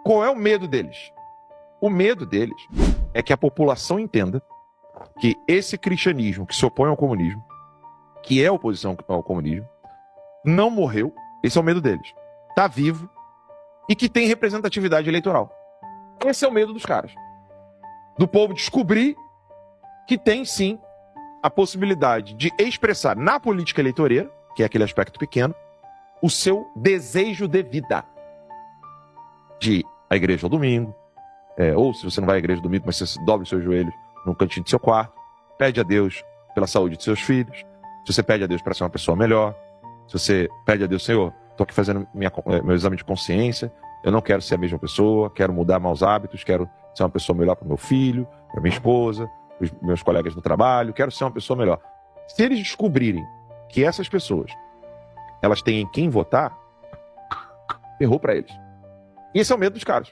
Qual é o medo deles? O medo deles é que a população entenda que esse cristianismo que se opõe ao comunismo, que é oposição ao comunismo, não morreu, esse é o medo deles, está vivo e que tem representatividade eleitoral. Esse é o medo dos caras. Do povo descobrir que tem sim a possibilidade de expressar na política eleitoreira, que é aquele aspecto pequeno, o seu desejo de vida. De ir à igreja ao domingo, ou se você não vai à igreja ao domingo, mas você dobra os seus joelhos no cantinho do seu quarto, pede a Deus pela saúde de seus filhos, se você pede a Deus para ser uma pessoa melhor, se você pede a Deus, Senhor, estou aqui fazendo meu exame de consciência, eu não quero ser a mesma pessoa, quero mudar maus hábitos, quero ser uma pessoa melhor para o meu filho, para minha esposa, para os meus colegas do trabalho, quero ser uma pessoa melhor. Se eles descobrirem que essas pessoas, elas têm em quem votar, ferrou para eles. E esse é o medo dos caras.